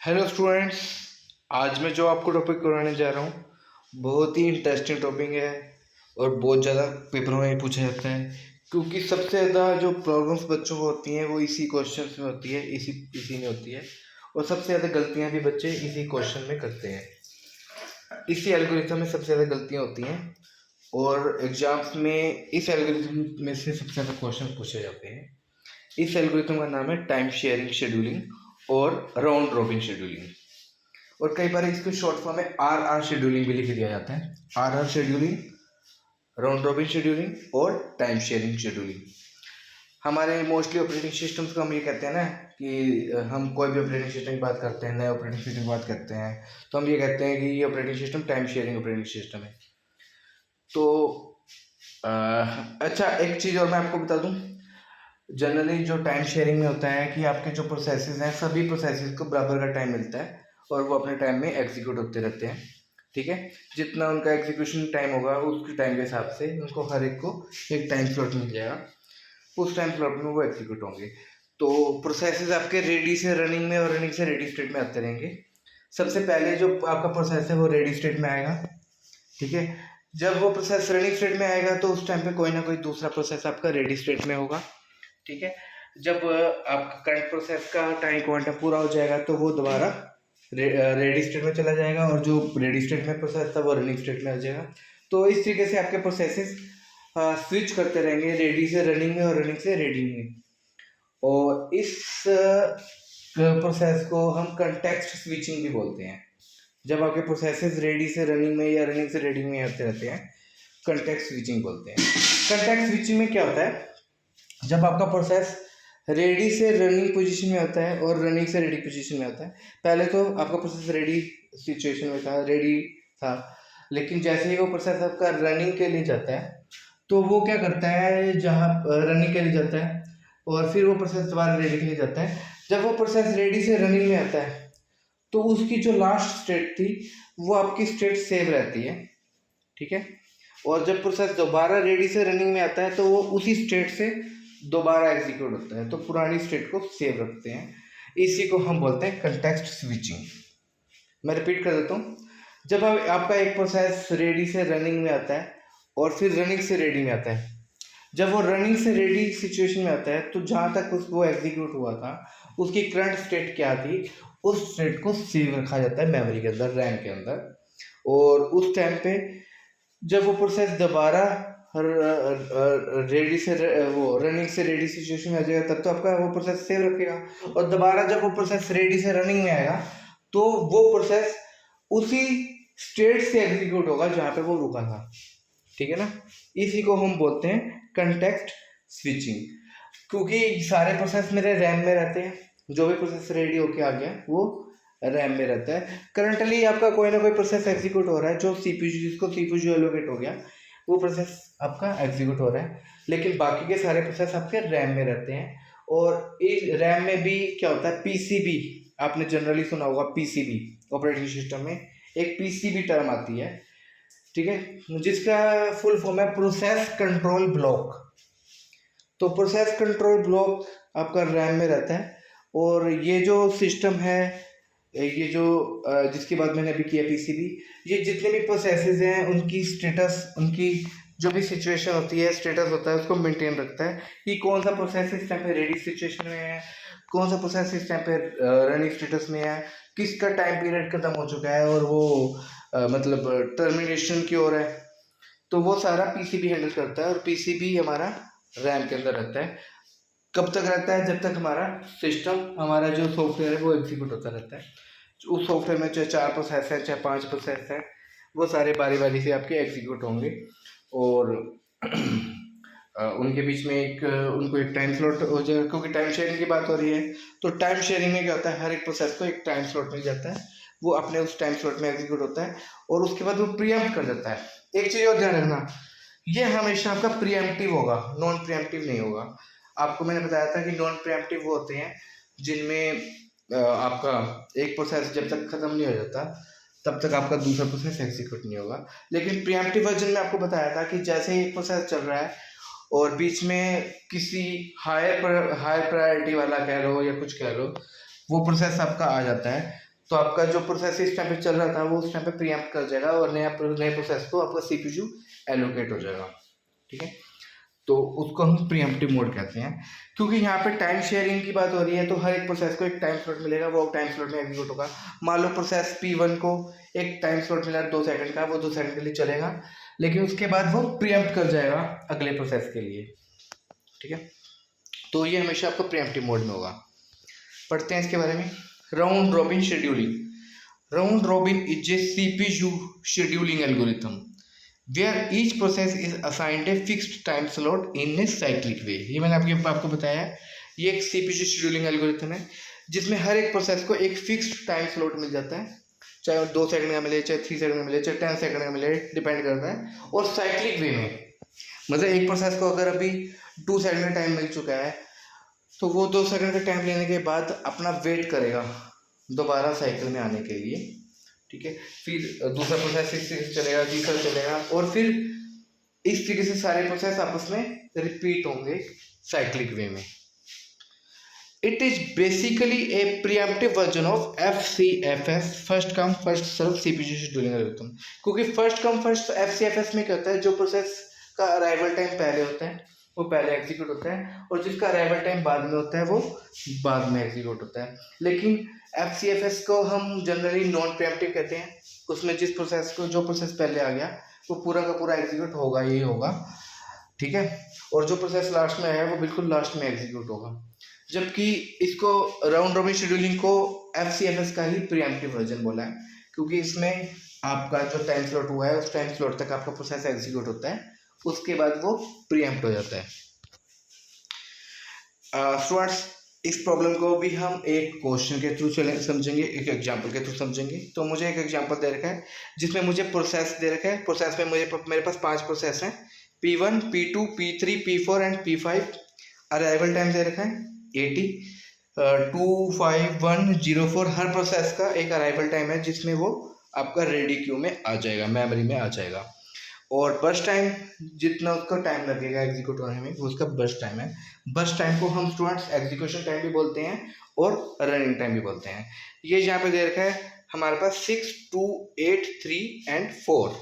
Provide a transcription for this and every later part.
Hello students. आज मैं जो आपको टॉपिक कराने जा रहा हूँ बहुत ही इंटरेस्टिंग टॉपिक है और बहुत ज़्यादा पेपरों में पूछे जाते हैं, क्योंकि सबसे ज़्यादा जो प्रॉब्लम्स बच्चों को होती हैं वो इसी क्वेश्चन में होती है, इसी इसी में होती है। और सबसे ज़्यादा गलतियाँ भी बच्चे इसी क्वेश्चन में करते हैं, इसी एल्गोरिथम में सबसे ज़्यादा गलतियाँ होती हैं। और एग्जाम्स में इस एल्गोरिथम में से सबसे ज़्यादा क्वेश्चन पूछे जाते हैं। इस एल्गोरिथम का नाम है टाइम शेयरिंग शेड्यूलिंग और राउंड रॉबिन शेड्यूलिंग। और कई बार इसको शॉर्ट फॉर्म में आर शेड्यूलिंग भी लिख दिया जाता है। R scheduling, round robin scheduling और टाइम शेयरिंग शेड्यूलिंग। हमारे मोस्टली ऑपरेटिंग सिस्टम्स को हम ये कहते हैं ना कि हम कोई भी ऑपरेटिंग सिस्टम की बात करते हैं, नए ऑपरेटिंग सिस्टम की बात करते हैं, तो हम ये कहते हैं कि ये operating system time sharing operating system है। तो अच्छा, एक चीज़ और मैं आपको बता दूं, जनरली जो टाइम शेयरिंग में होता है कि आपके जो प्रोसेसेस हैं सभी प्रोसेसेस को बराबर का टाइम मिलता है और वो अपने टाइम में एग्जीक्यूट होते रहते हैं। ठीक है, जितना उनका एग्जीक्यूशन टाइम होगा उसके टाइम के हिसाब से उनको हर एक को एक टाइम स्लॉट मिल जाएगा, उस टाइम स्लॉट में वो एग्जीक्यूट होंगे। तो प्रोसेसेस आपके रेडी से रनिंग में और रनिंग से रेडी स्टेट में आते रहेंगे। सबसे पहले जो आपका प्रोसेस है वो रेडी स्टेट में आएगा। ठीक है, जब वो प्रोसेस रनिंग स्टेट में आएगा तो उस टाइम पे कोई ना कोई दूसरा प्रोसेस आपका रेडी स्टेट में होगा। ठीक है, जब आपका करंट प्रोसेस का टाइम क्वांटम पूरा हो जाएगा तो वो दोबारा रेडी स्टेट में चला जाएगा और जो रेडी स्टेट में प्रोसेस था वो रनिंग स्टेट में आ जाएगा। तो इस तरीके से आपके प्रोसेसेस स्विच करते रहेंगे, रेडी से रनिंग में और रनिंग से रेडी में। और इस प्रोसेस को हम कंटेक्स्ट स्विचिंग भी बोलते हैं। जब आपके प्रोसेसेस रेडी से रनिंग में या रनिंग से रेडी में आते रहते हैं, कंटेक्स्ट स्विचिंग बोलते हैं। कंटेक्स्ट स्विचिंग में क्या होता है, जब आपका प्रोसेस रेडी से रनिंग पोजीशन में आता है और रनिंग से रेडी पोजीशन में आता है, पहले तो आपका प्रोसेस रेडी सिचुएशन में था, रेडी था, लेकिन जैसे ही वो प्रोसेस आपका रनिंग के लिए जाता है तो वो क्या करता है, जहाँ रनिंग के लिए जाता है और फिर वो प्रोसेस दोबारा रेडी के लिए जाता है। जब वो प्रोसेस रेडी से रनिंग में आता है तो उसकी जो लास्ट स्टेट थी वो आपकी स्टेट सेव रहती है। ठीक है, और जब प्रोसेस दोबारा रेडी से रनिंग में आता है तो वो उसी स्टेट से दोबारा एग्जीक्यूट होता है, तो पुरानी स्टेट को सेव रखते हैं। इसी को हम बोलते हैं कंटेक्स्ट स्विचिंग। मैं रिपीट कर देता हूँ, जब आपका एक प्रोसेस रेडी से रनिंग में आता है और फिर रनिंग से रेडी में आता है, जब वो रनिंग से रेडी सिचुएशन में आता है तो जहाँ तक वो एग्जीक्यूट हुआ था उसकी करंट स्टेट क्या थी, उस स्टेट को सेव रखा जाता है मेमोरी के अंदर, रैम के अंदर। और उस टाइम पे जब वो प्रोसेस दोबारा रेडी से वो रनिंग से रेडी सिचुएशन में आ जाएगा तब तो आपका वो प्रोसेस सेव रखेगा, और दोबारा जब वो प्रोसेस रेडी से रनिंग में आएगा तो वो प्रोसेस उसी स्टेट से एग्जीक्यूट होगा जहाँ पे वो रुका था। ठीक है ना, इसी को हम बोलते हैं कंटेक्स्ट स्विचिंग। क्योंकि सारे प्रोसेस मेरे रैम में रहते हैं, जो भी प्रोसेस रेडी होके आ गया वो रैम में रहता है। करंटली आपका कोई ना कोई प्रोसेस एग्जीक्यूट हो रहा है, जो सीपीयू, जिसको सीपीयू एलोकेट हो गया वो प्रोसेस आपका एग्जीक्यूट हो रहा है, लेकिन बाकी के सारे प्रोसेस आपके रैम में रहते हैं। और इस रैम में भी क्या होता है, पीसीबी, आपने जनरली सुना होगा पीसीबी, ऑपरेटिंग सिस्टम में एक पीसीबी टर्म आती है। ठीक है, जिसका फुल फॉर्म है प्रोसेस कंट्रोल ब्लॉक। तो प्रोसेस कंट्रोल ब्लॉक आपका रैम में रहता है। और ये जो सिस्टम है, ये जो जिसकी बात मैंने अभी किया पीसीबी, ये जितने भी प्रोसेसेस हैं उनकी स्टेटस, उनकी जो भी सिचुएशन होती है, स्टेटस होता है, उसको मेंटेन रखता है कि कौन सा प्रोसेस इस टाइम पे रेडी सिचुएशन में है, कौन सा प्रोसेस इस टाइम पे रनिंग स्टेटस में है, किसका टाइम पीरियड खत्म हो चुका है और वो मतलब टर्मिनेशन की ओर है। तो वो सारा पीसीबी हैंडल करता है और पीसीबी हमारा रैम के अंदर रहता है। कब तक रहता है, जब तक हमारा सिस्टम, हमारा जो सॉफ्टवेयर है वो एग्जीक्यूट होता रहता है। उस सॉफ्टवेयर में चाहे 4 प्रोसेस है चाहे 5 प्रोसेस है, वो सारे बारी बारी से आपके एग्जीक्यूट होंगे। और उनके बीच में उनको एक टाइम स्लॉट हो जाएगा, क्योंकि टाइम शेयरिंग की बात हो रही है। तो टाइम शेयरिंग में क्या होता है, हर एक प्रोसेस को एक टाइम स्लॉट मिल जाता है, वो अपने उस टाइम स्लॉट में एग्जीक्यूट होता है और उसके बाद वो प्रीएम्प्ट कर देता है। एक चीज़ और ध्यान रखना, ये हमेशा आपका प्रीएम्प्टिव होगा, नॉन प्रीएम्प्टिव नहीं होगा। आपको मैंने बताया था कि नॉन प्रीएम्प्टिव वो होते हैं जिनमें आपका एक प्रोसेस जब तक खत्म नहीं हो जाता तब तक आपका दूसरा प्रोसेस एग्जीक्यूट नहीं होगा। लेकिन प्रीएम्प्टिव वर्जन में आपको बताया था कि जैसे ही एक प्रोसेस चल रहा है और बीच में किसी हायर प्रायोरिटी वाला कह लो या कुछ कह लो, वो प्रोसेस आपका आ जाता है, तो आपका जो प्रोसेस इस टाइम पे चल रहा था वो उस टाइम पे प्रीएम्प्ट कर जाएगा और नए प्रोसेस को आपका सीपीयू एलोकेट हो जाएगा। ठीक है, तो उसको हम प्रीएम्प्टिव मोड कहते हैं। क्योंकि यहाँ पे टाइम शेयरिंग की बात हो रही है तो हर एक प्रोसेस को एक टाइम स्लॉट मिलेगा, वो टाइम स्लॉट में एग्जीक्यूट होगा। मान लो प्रोसेस P1 को एक टाइम स्लॉट मिला 2 सेकंड का, वो 2 सेकंड के लिए चलेगा, लेकिन उसके बाद वो प्रीएम्प्ट कर जाएगा अगले प्रोसेस के लिए। ठीक है, तो ये हमेशा आपको प्रीएम्प्टिव मोड में होगा। पढ़ते हैं इसके बारे में। Round robin scheduling. Round robin is a CPU scheduling algorithm where each process is assigned a fixed time slot in a cyclic way। ये मैंने आपको बताया है, ये एक CPU शेड्यूलिंग एल्गोरिथम है जिसमें हर एक प्रोसेस को एक फिक्स्ड टाइम स्लॉट मिल जाता है, चाहे वो 2 सेकंड का मिले, चाहे 3 सेकंड का मिले, चाहे 10 सेकंड का मिले, डिपेंड करता है। और साइक्लिक वे में, मतलब एक प्रोसेस को अगर अभी 2 सेकंड का टाइम मिल चुका है तो वो 2 सेकंड का टाइम लेने के बाद अपना वेट करेगा दोबारा साइकिल में आने के लिए। ठीक है, फिर दूसरा प्रोसेस इस तरीके से चलेगा, तीसरा चलेगा, और फिर इस तरीके से सारे प्रोसेस आपस में रिपीट होंगे साइक्लिक वे में। It is basically a preemptive version of FCFS, first come first serve CPU scheduling algorithm. क्योंकि फर्स्ट कम फर्स्ट FCFS में क्या होता है, जो प्रोसेस का अराइवल टाइम पहले होता है वो पहले एग्जीक्यूट होता है, और जिसका अराइवल टाइम बाद में होता है वो बाद में एग्जीक्यूट होता है। लेकिन FCFS को हम जनरली नॉन प्रीएम्प्टिव कहते हैं। उसमें जो प्रोसेस पहले आ गया वो पूरा का पूरा एग्जीक्यूट होगा ही होगा। ठीक है, और जो प्रोसेस लास्ट में आया वो बिल्कुल लास्ट में एग्जीक्यूट होगा। जबकि इसको राउंड रॉबिन शेड्यूलिंग को FCFS का ही प्रीएम्प्टिव वर्जन बोला है, क्योंकि इसमें आपका जो टाइम स्लॉट हुआ है उस टाइम स्लॉट तक आपका प्रोसेस एग्जीक्यूट होता है, उसके बाद वो प्रीएम्प्ट हो जाता है। स्टूडेंट्स, इस प्रॉब्लम को भी हम एक क्वेश्चन के थ्रू समझेंगे, एक एग्जांपल के थ्रू समझेंगे। तो मुझे एक एग्जांपल दे रखा है जिसमें मुझे प्रोसेस दे रखा है। प्रोसेस में मेरे पास 5 प्रोसेस हैं, P1, P2, P3, P4 and P5। Arrival time दे रखा है 80, 25104। हर प्रोसेस का एक अराइवल टाइम है जिसमें वो आपका रेडी क्यू में आ जाएगा, मेमोरी में आ जाएगा। और बर्स्ट टाइम, जितना उसका टाइम लगेगा एग्जीक्यूट होने में वो उसका बर्स्ट टाइम है। बर्स्ट टाइम को हम स्टूडेंट्स एग्जीक्यूशन टाइम भी बोलते हैं और रनिंग टाइम भी बोलते हैं। ये यहाँ पे दे रखा है हमारे पास 6, 2, 8, 3 एंड 4।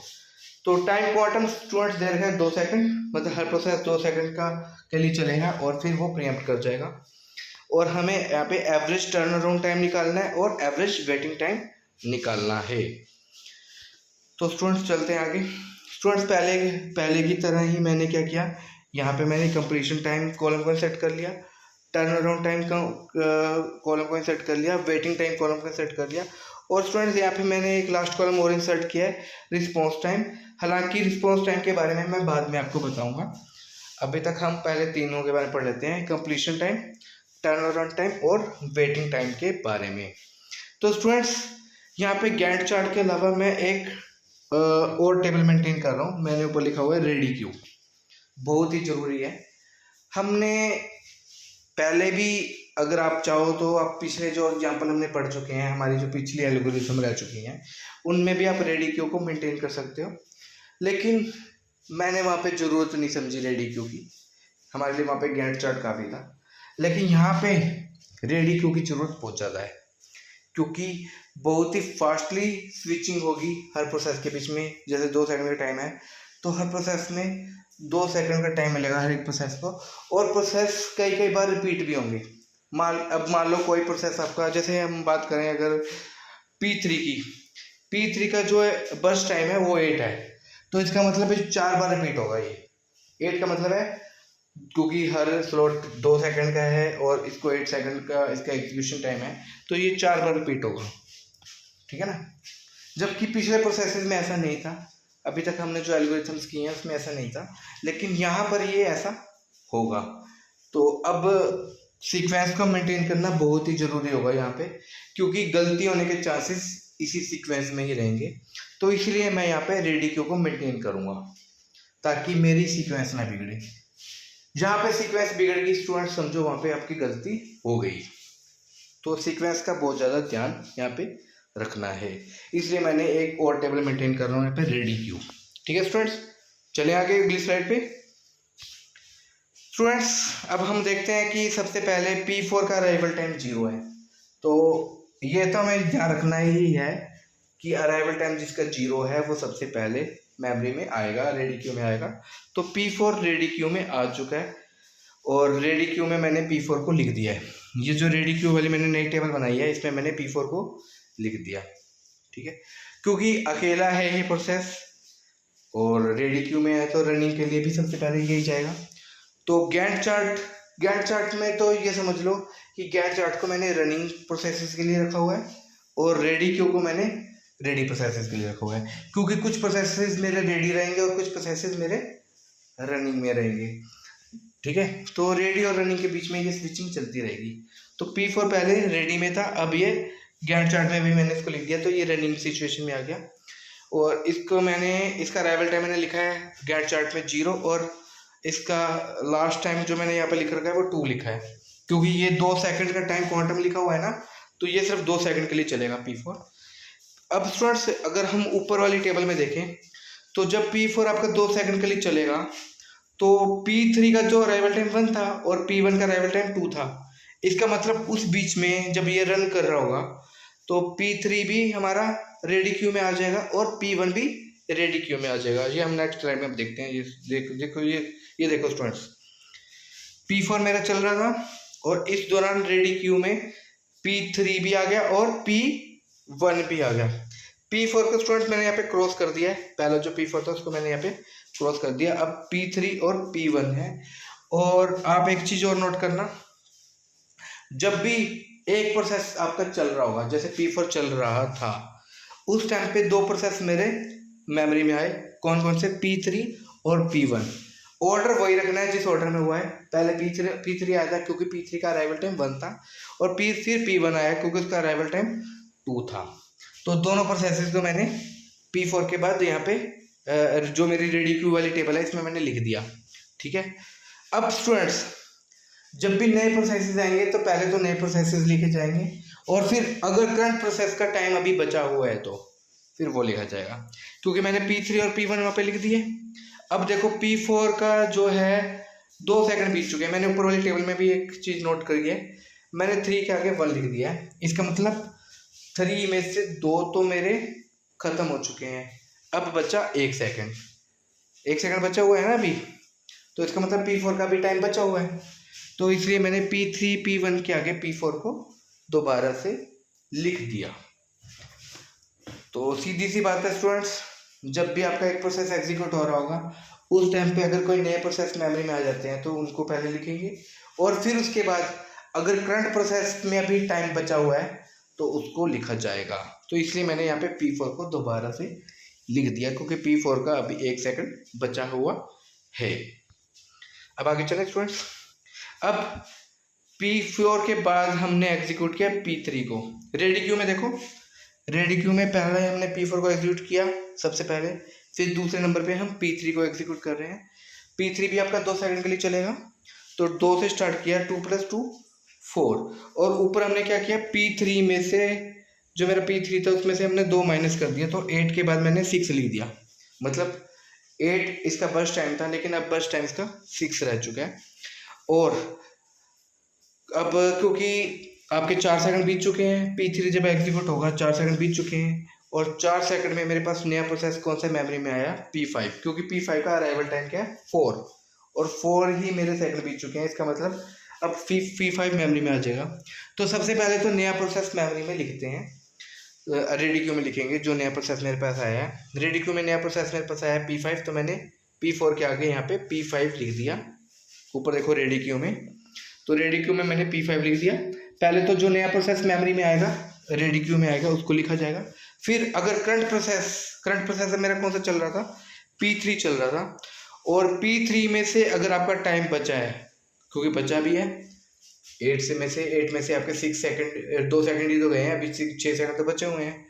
तो टाइम क्वांटम स्टूडेंट्स दे रखा है 2 सेकंड, मतलब हर प्रोसेस 2 सेकंड का के लिए चलेगा और फिर वो प्रीएम्प्ट कर जाएगा। और हमें यहाँ पे एवरेज टर्न अराउंड टाइम निकालना है और एवरेज वेटिंग टाइम निकालना है। तो स्टूडेंट्स चलते हैं आगे। स्टूडेंट्स, पहले की तरह ही मैंने क्या किया, यहाँ पे मैंने कंप्लीशन टाइम कॉलम को सेट कर लिया, टर्न अराउंड टाइम का कॉलम को सेट कर लिया, वेटिंग टाइम कॉलम को सेट कर लिया। और स्टूडेंट्स, यहाँ पे मैंने एक लास्ट कॉलम और इंसर्ट किया है, रिस्पॉन्स टाइम। हालांकि रिस्पॉन्स टाइम के बारे में मैं बाद में आपको बताऊंगा, अभी तक हम पहले तीनों के बारे में पढ़ लेते हैं, completion time, turn around time और वेटिंग टाइम के बारे में। तो स्टूडेंट्स, यहाँ पे गैंट चार्ट के अलावा मैं एक और टेबल मेंटेन कर रहा हूँ। मैंने ऊपर लिखा हुआ है रेडी क्यू, बहुत ही ज़रूरी है। हमने पहले भी, अगर आप चाहो तो आप पिछले जो एग्जांपल हमने पढ़ चुके हैं, हमारी जो पिछली एल्गोरिथम रह चुकी हैं, उनमें भी आप रेडी क्यू को मेंटेन कर सकते हो। लेकिन मैंने वहाँ पे ज़रूरत नहीं समझी रेडी क्यू की, हमारे लिए वहाँ पे गैंट चार्ट काफ़ी था। लेकिन यहाँ पे रेडी क्यू की ज़रूरत बहुत ज़्यादा है, क्योंकि बहुत ही फास्टली स्विचिंग होगी हर प्रोसेस के बीच में। जैसे 2 सेकंड का टाइम है तो हर प्रोसेस में 2 सेकंड का टाइम मिलेगा हर एक प्रोसेस को, और प्रोसेस कई बार रिपीट भी होंगे। मान लो कोई प्रोसेस आपका, जैसे हम बात करें अगर P3 की, P3 का जो है बर्स्ट टाइम है वो 8 है, तो इसका मतलब है 4 बार रिपीट होगा। ये 8 का मतलब है, क्योंकि हर स्लॉट 2 सेकंड का है और इसको 8 सेकंड का इसका एग्जीक्यूशन टाइम है, तो ये 4 बार रिपीट होगा। ठीक है ना, जबकि पिछले प्रोसेसेस में ऐसा नहीं था, अभी तक हमने जो एल्गोरिथम्स किए हैं उसमें ऐसा नहीं था, लेकिन यहाँ पर ये ऐसा होगा। तो अब सीक्वेंस को मेंटेन करना बहुत ही ज़रूरी होगा यहाँ पे, क्योंकि गलती होने के चांसेस इसी सीक्वेंस में ही रहेंगे। तो इसलिए मैं यहाँ पे रेडी क्यू को मेंटेन करूँगा ताकि मेरी सीक्वेंस ना बिगड़े। जहाँ पे सीक्वेंस बिगड़ गई स्टूडेंट, समझो वहाँ पे आपकी गलती हो गई। तो सीक्वेंस का बहुत ज़्यादा ध्यान यहाँ पे रखना है, इसलिए मैंने एक और टेबल मेंटेन कर रहा हूँ यहाँ पे रेडी क्यू। ठीक है स्टूडेंट्स, चले आगे अगली स्लाइड पे। स्टूडेंट्स, अब हम देखते हैं कि सबसे पहले P4 का अराइवल टाइम 0 है, तो ये तो हमें ध्यान रखना ही है कि अराइवल टाइम जिसका 0 है वो सबसे पहले मेमोरी में आएगा, रेडी क्यू में आएगा। तो P4 रेडी क्यू में आ चुका है और रेडी क्यू में मैंने P4 को लिख दिया है। ये जो रेडी क्यू वाली मैंने नई टेबल बनाई है इसमें मैंने P4 को लिख दिया, ठीक है, क्योंकि अकेला है ये प्रोसेस और रेडी क्यू में है तो रनिंग के लिए भी सबसे पहले यही जाएगा। तो गैंट चार्ट में तो ये समझ लो कि गैंट चार्ट को मैंने रनिंग प्रोसेसेस के लिए रखा हुआ है और रेडी क्यू को मैंने रेडी प्रोसेसेस के लिए रखा हुआ है, क्योंकि कुछ प्रोसेसेस मेरे रेडी रहेंगे और कुछ प्रोसेसेस मेरे रनिंग में रहेंगे, ठीक है। तो रेडी और रनिंग के बीच में ये स्विचिंग चलती रहेगी। तो P4 पहले रेडी में था, अब ये गैंट चार्ट में भी मैंने इसको लिख दिया, तो ये रनिंग सिचुएशन में आ गया। और इसको मैंने इसका अराइवल टाइम मैंने लिखा है गैंट चार्ट में 0 और इसका लास्ट टाइम जो मैंने यहाँ पे लिख रखा है वो 2 लिखा है, क्योंकि ये 2 सेकंड का टाइम क्वांटम लिखा हुआ है ना, तो ये सिर्फ 2 सेकंड के लिए चलेगा P4। अब स्टूडेंट्स अगर हम ऊपर वाली टेबल में देखें तो जब P4 आपका 2 सेकंड के लिए चलेगा तो P3 का जो अराइवल टाइम 1 था और P1 का अराइवल टाइम 2 था। इसका मतलब उस बीच में जब ये रन कर रहा होगा तो P3 भी हमारा रेडी क्यू में आ जाएगा और P1 भी रेडी क्यू में आ जाएगा। ये हम नेक्स्ट स्लाइड में देखते हैं। ये देखो ये देखो स्टूडेंट्स, P4 मेरा चल रहा था और इस दौरान रेडी क्यू में P3 भी आ गया और P1 भी आ गया। P4 को स्टूडेंट्स मैंने यहाँ पे क्रॉस कर दिया है, पहला जो P4 था उसको मैंने यहाँ पे क्रॉस कर दिया। अब P3 और P1 है। और आप एक चीज और नोट करना, जब भी एक प्रोसेस आपका चल रहा होगा, जैसे P4 चल रहा था उस टाइम पे 2 प्रोसेस मेरे मेमोरी में आए। कौन कौन से? P3 और P1। ऑर्डर वही रखना है जिस ऑर्डर में हुआ है। पहले P3 आया था क्योंकि P3 का अराइवल टाइम 1 था और फिर P1 आया क्योंकि उसका अराइवल टाइम 2 था। तो दोनों प्रोसेसेस को मैंने P4 के बाद यहाँ पे जो मेरी रेडी क्यू वाली टेबल है इसमें मैंने लिख दिया, ठीक है। अब स्टूडेंट्स जब भी नए प्रोसेसेस आएंगे तो पहले तो नए प्रोसेसेस लिखे जाएंगे और फिर अगर करंट प्रोसेस का टाइम अभी बचा हुआ है तो फिर वो लिखा जाएगा, क्योंकि मैंने P3 और P1 वहाँ पे लिख दिए। अब देखो P4 का जो है 2 सेकंड बीत चुके हैं। मैंने ऊपर वाली टेबल में भी एक चीज़ नोट करी है, मैंने 3 के आगे 1 लिख दिया है। इसका मतलब 3 में से 2 तो मेरे खत्म हो चुके हैं। अब बचा 1 सेकंड, 1 सेकंड बचा हुआ है ना अभी, तो इसका मतलब P4 का भी टाइम बचा हुआ है। तो इसलिए मैंने P3 P1 के आगे P4 को दोबारा से लिख दिया। तो सीधी सी बात है स्टूडेंट्स, जब भी आपका एक प्रोसेस एग्जीक्यूट हो रहा होगा उस टाइम पे अगर कोई नए प्रोसेस मेमोरी में आ जाते हैं तो उनको पहले लिखेंगे और फिर उसके बाद अगर करंट प्रोसेस में अभी टाइम बचा हुआ है तो उसको लिखा जाएगा। तो इसलिए मैंने यहाँ पे P4 को दोबारा से लिख दिया क्योंकि P4 का अभी 1 सेकंड बचा हुआ है। अब आगे चले स्टूडेंट्स। अब P4 के बाद हमने एग्जीक्यूट किया P3 को। रेडी क्यू में देखो, रेडी क्यू में पहले हमने P4 को एग्जीक्यूट किया सबसे पहले, फिर दूसरे नंबर पे हम P3 को एग्जीक्यूट कर रहे हैं। P3 भी आपका 2 सेकंड के लिए चलेगा, तो 2 से स्टार्ट किया, 2 + 2 4 और ऊपर हमने क्या किया, P3 में से जो मेरा P3 था उसमें से हमने 2 माइनस कर दिया, तो 8 के बाद मैंने 6 लिख दिया। मतलब 8 इसका बर्स्ट टाइम था लेकिन अब बर्स्ट टाइम इसका 6 रह चुका है। और अब क्योंकि आपके 4 सेकंड बीत चुके हैं, P3 जब एग्जीक्यूट होगा 4 सेकंड बीत चुके हैं और 4 सेकंड में मेरे पास नया प्रोसेस कौन सा मेमोरी में आया, P5, क्योंकि P5 का अराइवल टाइम क्या है 4 और 4 ही मेरे सेकंड बीत चुके हैं। इसका मतलब अब P5 मेमोरी में आ जाएगा। तो सबसे पहले तो नया प्रोसेस मेमोरी में लिखते हैं, रेडी क्यू में लिखेंगे जो नया प्रोसेस मेरे पास आया है। रेडी क्यू में नया प्रोसेस मेरे पास आया है P5, तो मैंने P4 के आगे यहाँ पे P5 लिख दिया। ऊपर देखो रेडी क्यू में, तो रेडी क्यू में मैंने P5 लिख दिया। पहले तो जो नया प्रोसेस मेमोरी में आएगा रेडी क्यू में आएगा उसको लिखा जाएगा। फिर अगर करंट प्रोसेस मेरा कौन सा चल रहा था, P3 चल रहा था और P3 में से अगर आपका टाइम बचा है, क्योंकि बचा भी है 8 में से आपके 6 सेकंड 2 सेकंड ही तो गए हैं, अभी 6 सेकंड तो बचे हुए हैं,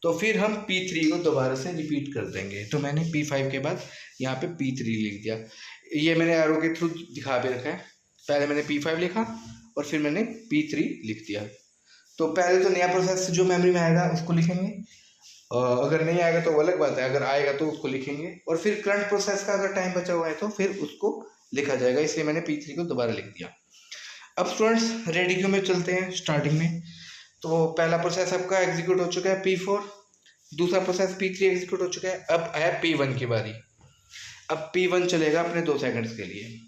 तो फिर हम P3 को दोबारा से रिपीट कर देंगे। तो मैंने P5 के बाद यहाँ पे P3 लिख दिया। ये मैंने एरो के थ्रू दिखा भी रखा है, पहले मैंने P5 लिखा और फिर मैंने P3 लिख दिया। तो पहले तो नया प्रोसेस जो मेमोरी में आएगा उसको लिखेंगे, अगर नहीं आएगा तो वो अलग बात है, अगर आएगा तो उसको लिखेंगे और फिर करंट प्रोसेस का अगर टाइम बचा हुआ है तो फिर उसको लिखा जाएगा। इसलिए मैंने P3 को दोबारा लिख दिया। अब स्टूडेंट्स रेडी क्यू में चलते हैं स्टार्टिंग में। तो पहला प्रोसेस आपका एग्जीक्यूट हो चुका है P4, दूसरा प्रोसेस P3 एग्जीक्यूट हो चुका है। अब है P1 की बारी। अब P1 चलेगा अपने 2 सेकंड्स के लिए।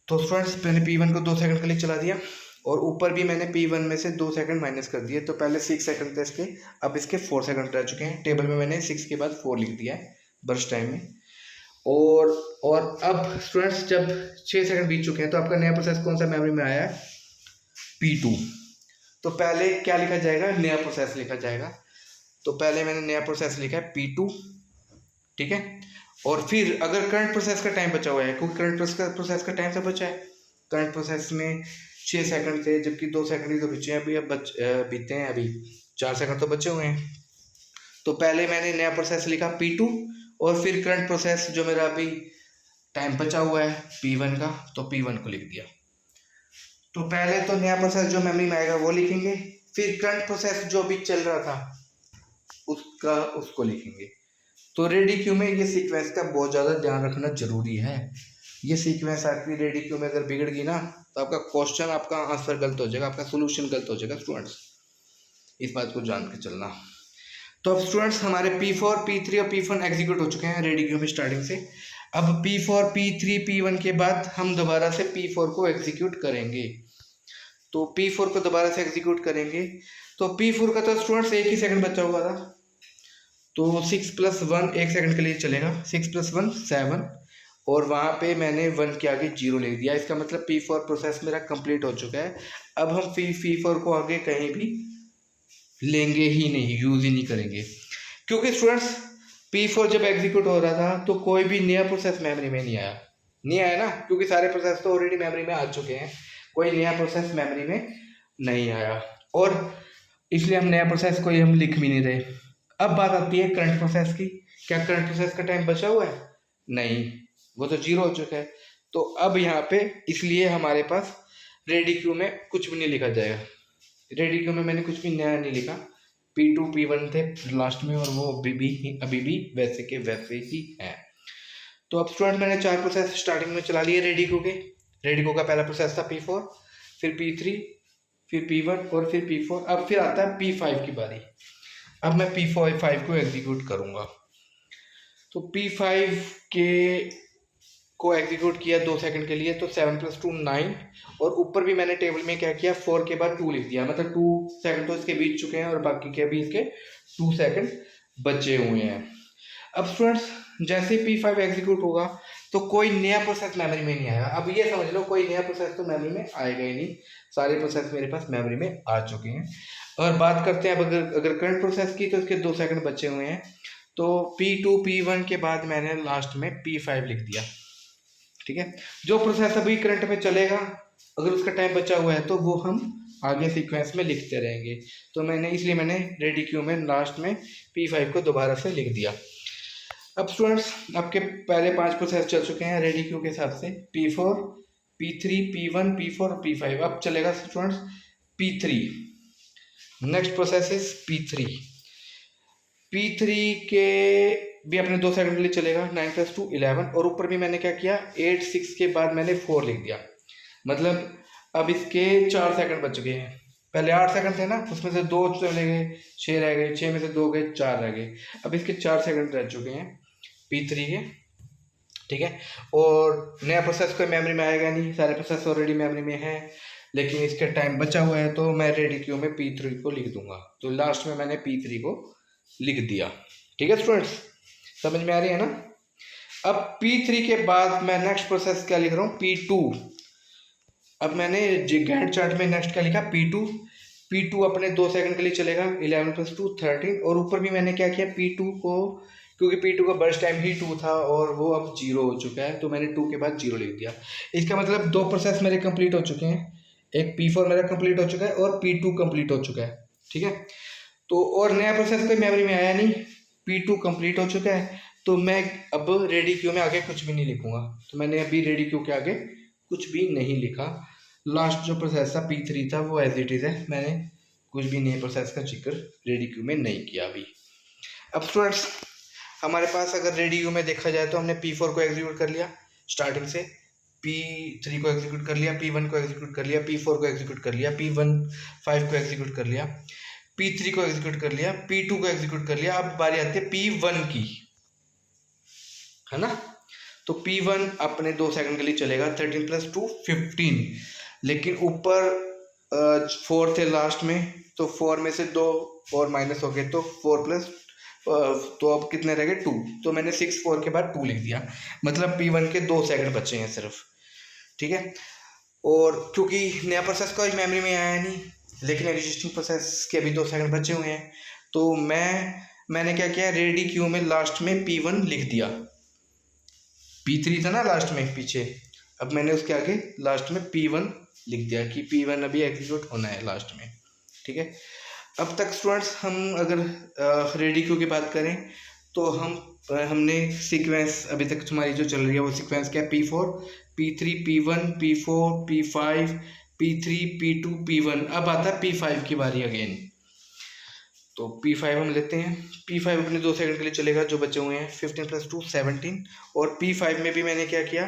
तो फ्रेंड्स मैंने P1 को 2 सेकंड के लिए चला दिया और ऊपर भी मैंने P1 में से 2 सेकंड माइनस कर दिए। तो पहले 6 सेकंड थे इसके, अब इसके 4 सेकंड रह चुके हैं। टेबल में मैंने 6 के बाद 4 लिख दिया है बर्स्ट टाइम में। और अब स्टूडेंट्स जब 6 सेकंड बीत चुके हैं तो आपका नया प्रोसेस कौन सा मेमोरी में आया है? P2। तो पहले क्या लिखा जाएगा? नया प्रोसेस लिखा जाएगा। तो पहले मैंने नया प्रोसेस लिखा है P2, ठीक है। और फिर अगर करंट प्रोसेस का टाइम बचा हुआ है, क्योंकि करंट प्रोसेस का टाइम तो बचा है, करंट प्रोसेस में 6 सेकंड थे जबकि 2 सेकंड ही तो बचे हैं अभी। अब बीते हैं, अभी 4 सेकंड तो बचे हुए हैं। तो पहले मैंने नया प्रोसेस लिखा P2 और फिर करंट प्रोसेस जो मेरा अभी टाइम बचा हुआ है P1 का, तो P1 को लिख दिया। तो पहले तो नया प्रोसेस जो मेमोरी में आएगा वो लिखेंगे, फिर करंट प्रोसेस जो भी चल रहा था उसको लिखेंगे। तो रेडी क्यू में ये सीक्वेंस का बहुत ज़्यादा ध्यान रखना जरूरी है। ये सीक्वेंस आपकी रेडी क्यू में अगर बिगड़ गई ना तो आपका क्वेश्चन, आपका आंसर गलत हो जाएगा, आपका सोल्यूशन गलत हो जाएगा स्टूडेंट्स। इस बात को जान के चलना। तो अब स्टूडेंट्स हमारे P4, P3 और P1 एग्जीक्यूट हो चुके हैं रेडी क्यू में स्टार्टिंग से। अब P4, P3, P1 के बाद हम दोबारा से P4 को एग्जीक्यूट करेंगे। तो P4 को दोबारा से एग्जीक्यूट करेंगे। तो P4 का तो स्टूडेंट्स 1 ही सेकंड बचा हुआ था, तो 6 + 1 1 सेकंड के लिए चलेगा। 6 + 1 7 और वहाँ पे मैंने 1 के आगे 0 लिख दिया। इसका मतलब P4 प्रोसेस मेरा कंप्लीट हो चुका है। अब हम P4 को आगे कहीं भी लेंगे ही नहीं, यूज़ ही नहीं करेंगे, क्योंकि स्टूडेंट्स P4 जब एग्जीक्यूट हो रहा था तो कोई भी नया प्रोसेस मेमोरी में नहीं आया ना, क्योंकि सारे प्रोसेस तो ऑलरेडी मेमोरी में आ चुके हैं। कोई नया प्रोसेस मेमोरी में नहीं आया और इसलिए हम नया प्रोसेस कोई हम लिख भी नहीं रहे। अब बात आती है करंट प्रोसेस की। क्या करंट प्रोसेस का टाइम बचा हुआ है? नहीं, वो तो 0 हो चुका है। तो अब यहाँ पे इसलिए हमारे पास रेडी क्यू में कुछ भी नहीं लिखा जाएगा। रेडी क्यू में मैंने कुछ भी नया नहीं लिखा। P2 P1 थे लास्ट में और वो अभी भी वैसे के वैसे ही हैं। तो अब स्टूडेंट मैंने 4 प्रोसेस स्टार्टिंग में चला लिए रेडी क्यू के। रेडी क्यू का पहला प्रोसेस था P4, फिर P3, फिर P1 और फिर P4। अब फिर आता है P5 की बारी। अब मैं P5 को एग्जीक्यूट करूँगा। तो P5 को एग्जीक्यूट किया 2 सेकंड के लिए, तो 7 + 2 9 और ऊपर भी मैंने टेबल में क्या किया, 4 के बाद 2 लिख दिया। मतलब 2 सेकंड तो इसके बीच चुके हैं और बाकी के भी इसके 2 सेकंड बचे हुए हैं। अब स्टूडेंट्स जैसे P5 एग्जीक्यूट होगा तो कोई नया प्रोसेस मेमोरी में नहीं आएगा। अब ये समझ लो कोई नया प्रोसेस तो मेमोरी में आएगा ही नहीं, सारे प्रोसेस मेरे पास मेमोरी में आ चुके हैं। और बात करते हैं अब अगर करंट प्रोसेस की, तो इसके 2 सेकंड बचे हुए हैं। तो P2 P1 के बाद मैंने लास्ट में P5 लिख दिया, ठीक है। जो प्रोसेस अभी करंट में चलेगा अगर उसका टाइम बचा हुआ है तो वो हम आगे सीक्वेंस में लिखते रहेंगे। तो इसलिए मैंने रेडी क्यू में लास्ट में P5 को दोबारा से लिख दिया। अब स्टूडेंट्स आपके पहले 5 प्रोसेस चल चुके हैं रेडी क्यू के हिसाब से, P4, P3, P1, P4 और P5। अब चलेगा students P3। Next process is P3। P3 के भी अपने 2 सेकंड के लिए चलेगा। 9 + 2 11 और ऊपर भी मैंने क्या किया, 8 6 के बाद मैंने 4 लिख दिया। मतलब अब इसके 4 सेकंड बच गए हैं। पहले 8 सेकंड थे ना, उसमें से 2 चले गए, 6 रह गए, 6 में से 2 गए, 4 रह गए। अब इसके 4 सेकंड रह चुके हैं P3 के, ठीक है। और नया प्रोसेस कोई मेमोरी में आएगा नहीं, सारे प्रोसेस ऑलरेडी मेमोरी में है, लेकिन इसका टाइम बचा हुआ है तो मैं रेडी क्यू में P3 को लिख दूंगा। तो लास्ट में मैंने P3 को लिख दिया, ठीक है स्टूडेंट्स, समझ में आ रही है ना। अब P3 के बाद मैं नेक्स्ट प्रोसेस क्या लिख रहा हूँ, P2। अब मैंने गैंट चार्ट में नेक्स्ट क्या लिखा, P2 अपने 2 सेकंड के लिए चलेगा। 11 + 2 13 और ऊपर भी मैंने क्या किया, P2 को, क्योंकि P2 का बर्स्ट टाइम ही 2 था और वो अब 0 हो चुका है तो मैंने 2 के बाद 0 लिख दिया। इसका मतलब 2 प्रोसेस मेरे कंप्लीट हो चुके हैं, एक P4 मेरा कंप्लीट हो चुका है और P2 कंप्लीट हो चुका है, ठीक है। तो और नया प्रोसेस कोई मेमोरी में आया नहीं, P2 कंप्लीट हो चुका है। तो मैं अब रेडी क्यू में आगे कुछ भी नहीं लिखूंगा। तो मैंने अभी रेडी क्यू के आगे कुछ भी नहीं लिखा। लास्ट जो प्रोसेस था P3 था वो एज इट इज़ है, मैंने कुछ भी नए प्रोसेस का जिक्र रेडी क्यू में नहीं किया अभी। अब स्टूडेंट्स हमारे पास अगर रेडी क्यू में देखा जाए तो हमने P4 को एग्जीक्यूट कर लिया स्टार्टिंग से, P3 को एग्जीक्यूट कर लिया, P1 को एग्जीक्यूट कर लिया, P4 को एग्जीक्यूट कर लिया, P15 को एग्जीक्यूट कर लिया, P3 को एग्जीक्यूट कर लिया, P2 को एग्जीक्यूट कर लिया। अब बारी आती है P1 की, है ना। तो P1 अपने 2 सेकंड के लिए चलेगा, 13 + 2 15, लेकिन ऊपर 4 थे लास्ट में, तो 4 में से 2 और माइनस हो गए, तो 4 प्लस तो अब कितने रह गए 2, तो मैंने 6 4 के बाद 2 लिख दिया, मतलब P1 के 2 सेकंड बचे हैं सिर्फ, ठीक है। और क्योंकि नया प्रोसेस कोई मेमोरी में आया नहीं, लेकिन एग्जिस्टिंग प्रोसेस के अभी 2 सेकंड बचे हुए हैं, तो मैंने क्या किया, रेडी क्यू में लास्ट में P1 लिख दिया। P3 था ना लास्ट में पीछे, अब मैंने उसके आगे लास्ट में P1 लिख दिया कि P1 अभी एग्जीक्यूट होना है लास्ट में, ठीक है। अब तक स्टूडेंट्स हम अगर रेडी क्यू की बात करें तो हमने सीक्वेंस अभी तक तुम्हारी जो चल रही है वो सीक्वेंस क्या है, P4 P3 P1 P4 P5 P3 P2 P1। अब आता है P5 की बारी अगेन, तो P5 हम लेते हैं। P5 अपने 2 सेकंड के लिए चलेगा, जो बचे हुए हैं 15 + 2 17, और P5 में भी मैंने क्या किया,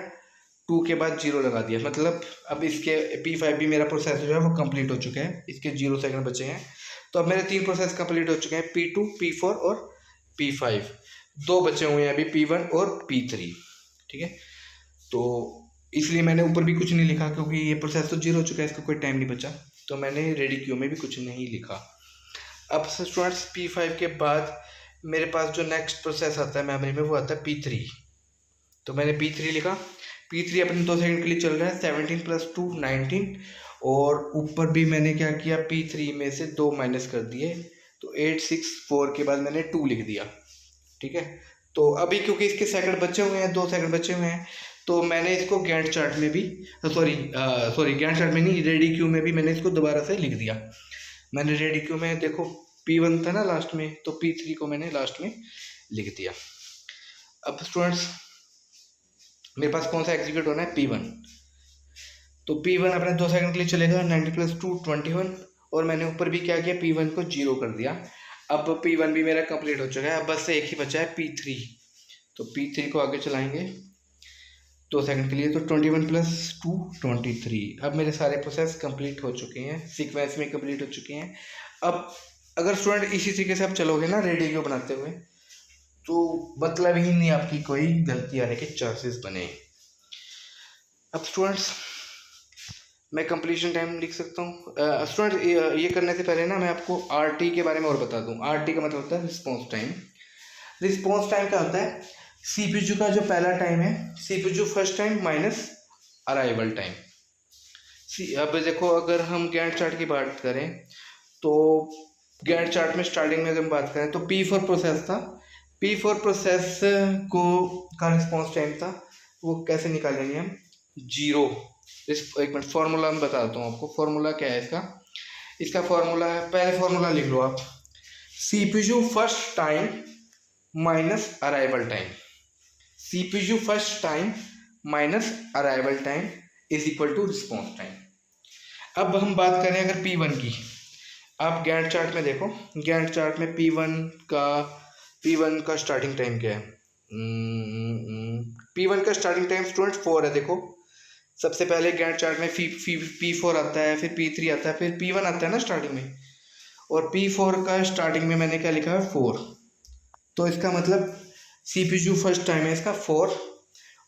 2 के बाद 0 लगा दिया, मतलब अब इसके P5 भी मेरा प्रोसेस जो है वो कंप्लीट हो चुका है, इसके 0 सेकंड बचे हैं। तो अब मेरे 3 प्रोसेस कंप्लीट हो चुके हैं, P2 P4 और P5, 2 बचे हुए हैं अभी P1 और P3, ठीक है। तो इसलिए मैंने ऊपर भी कुछ नहीं लिखा, क्योंकि ये प्रोसेस तो 0 हो चुका है, इसका कोई टाइम नहीं बचा, तो मैंने रेडी क्यू में भी कुछ नहीं लिखा। अब स्टूडेंट्स P5 के बाद मेरे पास जो नेक्स्ट प्रोसेस आता है मेमोरी में वो आता है P3, तो मैंने P3 लिखा। P3 अपने 2 सेकंड के लिए चल रहा है, 17 + 2 19, और ऊपर भी मैंने क्या किया, P3 में से 2 माइनस कर दिए, तो 8 6 4 के बाद मैंने 2 लिख दिया, ठीक है। तो अभी क्योंकि इसके सेकंड बचे हुए हैं, 2 सेकंड बचे हुए हैं, तो मैंने इसको गैंट चार्ट में भी सॉरी गैंट चार्ट में नहीं, रेडी क्यू में भी मैंने इसको दोबारा से लिख दिया। मैंने रेडी क्यू में देखो P1 था ना लास्ट में, तो P3 को मैंने लास्ट में लिख दिया। अब स्टूडेंट्स मेरे पास कौन सा एग्जीक्यूट होना है, P1, तो P1 अपने 2 सेकंड के लिए चलेगा, 90 + 2 21, और मैंने ऊपर भी क्या किया, P1 को 0 कर दिया। अब P1 भी मेरा कंप्लीट हो चुका है, अब बस से एक ही बचा है P3, तो P3 को आगे चलाएंगे 2 सेकंड के लिए, तो 21 + 2 23। अब मेरे सारे प्रोसेस कंप्लीट हो चुके हैं, सीक्वेंस में कंप्लीट हो चुके हैं। अब अगर स्टूडेंट इसी तरीके से आप चलोगे ना रेडी क्यू बनाते हुए, तो मतलब ही नहीं आपकी कोई गलती आने के चांसेस बने। अब स्टूडेंट्स मैं कंप्लीशन टाइम लिख सकता हूँ। स्टूडेंट ये करने से पहले ना मैं आपको RT के बारे में और बता दूँ। RT का मतलब होता है रिस्पॉन्स टाइम। रिस्पॉन्स टाइम क्या होता है, CPU का जो पहला टाइम है, CPU first time minus arrival time. अब देखो अगर हम गैंट चार्ट की बात करें, तो गैंट चार्ट में स्टार्टिंग में अगर हम बात करें तो P4 प्रोसेस था, P4 प्रोसेस का रिस्पॉन्स टाइम था, वो कैसे निकालेंगे हम, 0। एक मिनट फॉर्मूला मैं बताता हूँ आपको, फॉर्मूला क्या है इसका फॉर्मूला है, पहले फॉर्मूला लिख लो आप, CPU first time minus arrival time, CPU first time minus arrival time is equal to response time. अब हम बात करें अगर P1 की, आप गैंट चार्ट में देखो, गैंट चार्ट में P1 का स्टार्टिंग टाइम क्या है, P1 का स्टार्टिंग टाइम स्टूडेंट 4 है। देखो सबसे पहले गैंट चार्ट में P4 आता है, फिर P3 आता है, फिर P1 आता है ना स्टार्टिंग में, और P4 का स्टार्टिंग में मैंने क्या लिखा है 4, तो इसका मतलब CPU फर्स्ट टाइम है इसका 4,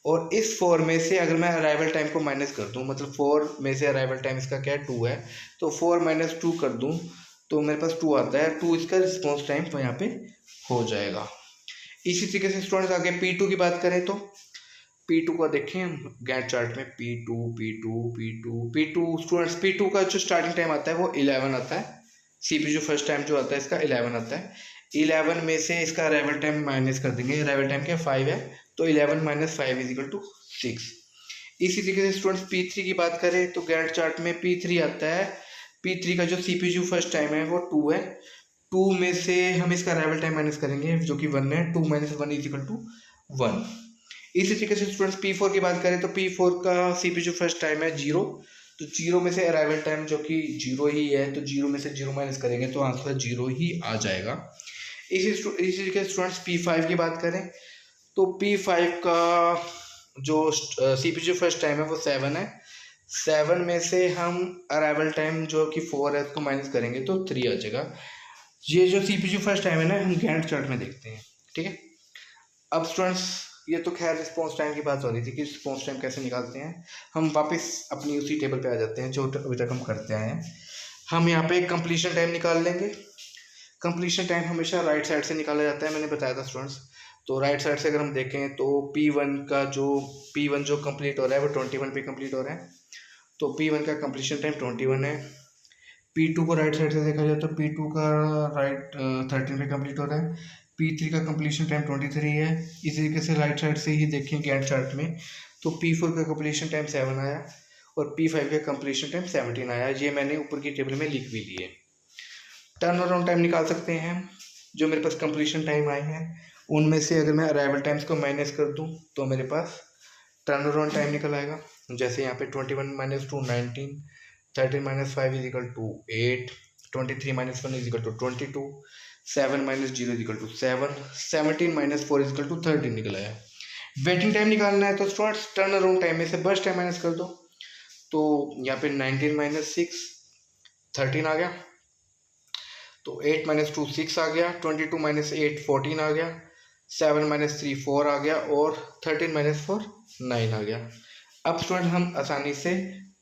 और इस 4 में से अगर मैं अराइवल टाइम को माइनस कर दूं, मतलब 4 में से अराइवल टाइम इसका क्या है 2 है, तो 4 - 2 कर दूं तो मेरे पास 2 आता है, 2 इसका रिस्पॉन्स टाइम यहाँ पे हो जाएगा। इसी तरीके से स्टूडेंट्स आगे P2 की बात करें तो P2 को देखें हम गैंट चार्ट में, P2 स्टूडेंट्स P2 का जो स्टार्टिंग टाइम आता है वो 11 आता है, CPU फर्स्ट टाइम जो आता है इसका 11 आता है, 11 में से इसका अराइवल टाइम माइनस कर देंगे, अराइवल टाइम क्या 5 है, तो 11 - 5 = 6। इसी तरीके से स्टूडेंट्स P3 की बात करें तो गैंट चार्ट में P3 आता है, P3 का जो CPU फर्स्ट टाइम है वो 2 है, 2 में से हम इसका अराइवल टाइम माइनस करेंगे जो कि 1 है, 2 - 1 = 1। इसी तरीके से स्टूडेंट्स P4 की बात करें तो P4 का CPU फर्स्ट टाइम है 0, तो 0 में से अराइवल टाइम जो कि 0 ही है, तो 0 में से 0 माइनस करेंगे तो आंसर 0 ही आ जाएगा। इसी तरीके से स्टूडेंट्स P5 की बात करें तो P5 का जो CPU फर्स्ट टाइम है वो 7 है। 7 में से हम अराइवल टाइम जो कि 4 है उसको माइनस करेंगे तो 3 आ जाएगा। ये जो CPU फर्स्ट टाइम है ना हम गैंट चार्ट में देखते हैं, ठीक है। अब स्टूडेंट्स ये तो खैर रिस्पॉन्स टाइम की बात हो रही थी कि रिस्पॉन्स टाइम कैसे निकालते हैं। हम वापस अपनी उसी टेबल पे आ जाते हैं जो अभी तक हम करते आए हैं। हम यहाँ पे कंप्लीशन टाइम निकाल लेंगे। कंप्लीशन टाइम हमेशा राइट साइड से निकाला जाता है, मैंने बताया था स्टूडेंट्स। तो राइट साइड से अगर हम देखें तो P1 जो कंप्लीट हो रहा है वो 21 पे कंप्लीट हो रहा है। तो P1 का कंप्लीशन टाइम 21 है। P2 को राइट साइड से देखा जाए तो P2 का राइट 13 पे कंप्लीट हो रहा है। P3 का कंप्लीशन टाइम 23 है। इसी तरीके से राइट साइड से ही देखें गैंट चार्ट में तो P4 का कंप्लीशन टाइम 7 आया और P5 का कंप्लीशन टाइम 17 आया। ये मैंने ऊपर की टेबल में लिख भी लिए। टर्न अराउंड टाइम निकाल सकते हैं जो मेरे पास कंप्लीशन टाइम आए हैं उनमें से अगर मैं अराइवल टाइम्स को माइनस कर दूं तो मेरे पास टर्न अराउंड टाइम निकल आएगा। जैसे यहाँ पे 21 minus 2 19, 13 minus 5 is equal to 8, 23 minus 1 is equal to 22, 7 minus 0 is equal to 7, 17 minus 4 is equal to 13 निकल आया। वेटिंग टाइम निकालना है तो स्टूडेंट्स टर्न अराउंड टाइम में से बर्स्ट टाइम माइनस कर दो। तो यहाँ पे 19 माइनस 6 13 आ गया। तो 8 माइनस 2 6 आ गया, 22 माइनस 8 14 आ गया, 7 माइनस 3 4 आ गया और 13 माइनस 4 9 आ गया। अब स्टूडेंट हम आसानी से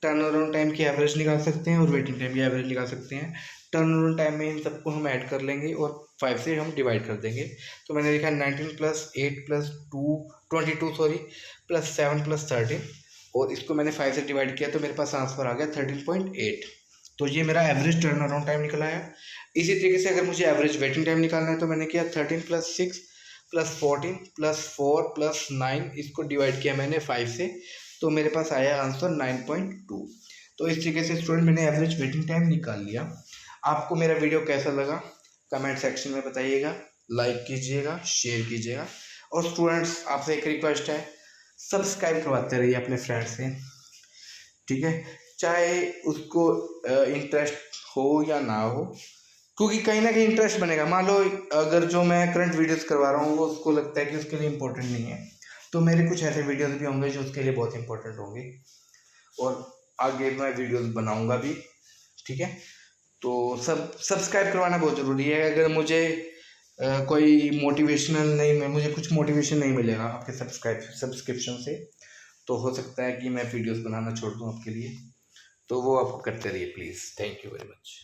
टर्न अराउंड टाइम की एवरेज निकाल सकते हैं और वेटिंग टाइम की एवरेज निकाल सकते हैं। टर्न अराउंड टाइम में इन सबको हम ऐड कर लेंगे और 5 से हम डिवाइड कर देंगे। तो मैंने लिखा 19 plus 8 plus 22 sorry plus 7 plus 13 और इसको मैंने 5 से डिवाइड किया तो मेरे पास आंसर आ गया 13.8। तो ये मेरा एवरेज टर्न अराउंड टाइम निकल आया। इसी तरीके से अगर मुझे एवरेज वेटिंग टाइम निकालना है तो मैंने किया 13 प्लस 6 प्लस 14 प्लस 4 प्लस 9 इसको डिवाइड किया मैंने 5 से तो मेरे पास आया आंसर 9.2। तो इस तरीके से स्टूडेंट मैंने एवरेज वेटिंग टाइम निकाल लिया। आपको मेरा वीडियो कैसा लगा कमेंट सेक्शन में बताइएगा, लाइक कीजिएगा, शेयर कीजिएगा और स्टूडेंट्स आपसे एक रिक्वेस्ट है सब्सक्राइब करवाते रहिए अपने फ्रेंड से, ठीक है। चाहे उसको इंटरेस्ट हो या ना हो क्योंकि कहीं ना कहीं इंटरेस्ट बनेगा। मान लो अगर जो मैं करंट वीडियोस करवा रहा हूँ वो उसको लगता है कि उसके लिए इम्पोर्टेंट नहीं है तो मेरे कुछ ऐसे वीडियोस भी होंगे जो उसके लिए बहुत इंपॉर्टेंट होंगे और आगे मैं वीडियोस बनाऊंगा भी, ठीक है। तो सब्सक्राइब करवाना बहुत ज़रूरी है। अगर मुझे कोई मोटिवेशनल नहीं मुझे कुछ मोटिवेशन नहीं मिलेगा आपके सब्सक्रिप्शन से तो हो सकता है कि मैं वीडियोस बनाना छोड़ दूँ आपके लिए। तो वो आप करते रहिए please. Thank you very much.